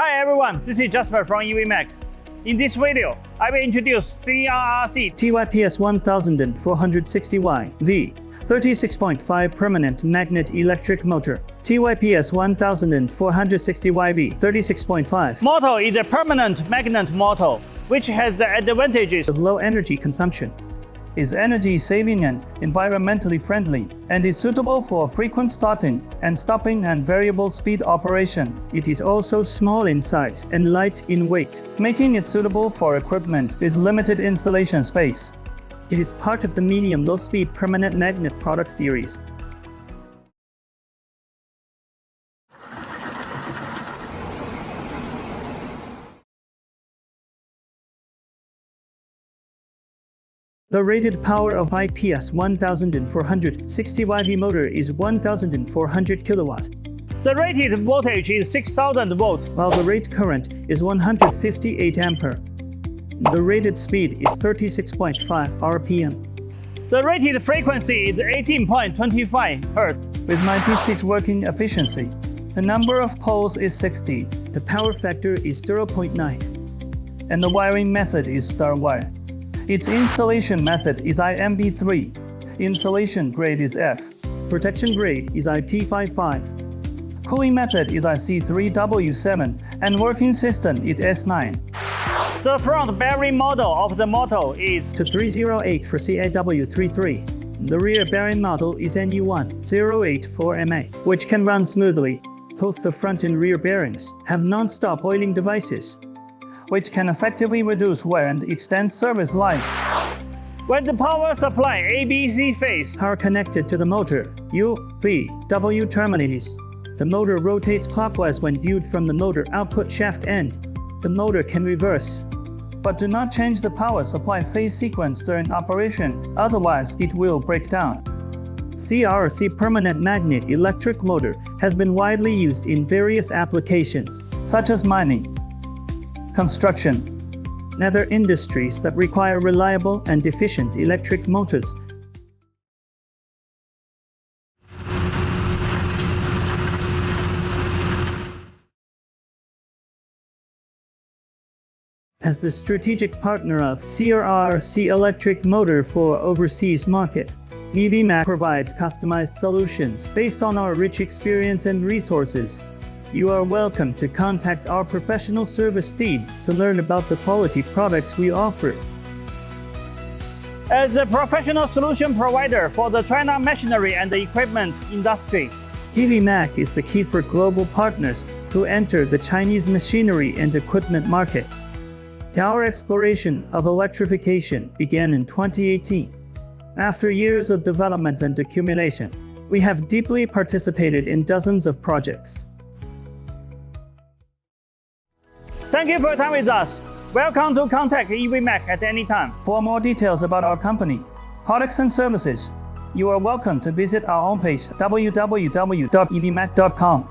Hi everyone, this is Jasper from EvMac. In this video, I will introduce CRRC TYPS-1400-60YV-36.5 permanent magnet electric motor. TYPS-1400-60YV-36.5 motor is a permanent magnet motor, which has the advantages of low energy consumption, is energy saving and environmentally friendly, and is suitable for frequent starting and stopping and variable speed operation. It is also small in size and light in weight, making it suitable for equipment with limited installation space. It is part of the medium low speed permanent magnet product series. The rated power of TYPS-1400-60YV motor is 1400 kilowatt. The rated voltage is 6000 volt, while the rate current is 158 ampere. The rated speed is 36.5 RPM. The rated frequency is 18.25 Hz. With 96 working efficiency, the number of poles is 60, the power factor is 0.9, and the wiring method is star wire. Its installation method is IMB3, installation grade is F, protection grade is IP55, cooling method is IC3W7, and working system is S9. The front bearing model of the motor is T308 for CAW33. The rear bearing model is NU1084MA, which can run smoothly. Both the front and rear bearings have non-stop oiling devices, which can effectively reduce wear and extend service life. When the power supply ABC phase are connected to the motor U, V, W terminals, the motor rotates clockwise when viewed from the motor output shaft end. The motor can reverse, but do not change the power supply phase sequence during operation, otherwise it will break down. CRRC permanent magnet electric motor has been widely used in various applications, such as mining, construction, and other industries that require reliable and efficient electric motors. As the strategic partner of CRRC electric motor for overseas market, EvMac provides customized solutions based on our rich experience and resources. You are welcome to contact our professional service team to learn about the quality products we offer. As a professional solution provider for the China machinery and the equipment industry, EvMac is the key for global partners to enter the Chinese machinery and equipment market. Our exploration of electrification began in 2018. After years of development and accumulation, we have deeply participated in dozens of projects. Thank you for your time with us. Welcome to contact EvMac at any time. For more details about our company, products and services, you are welcome to visit our homepage www.evmac.com.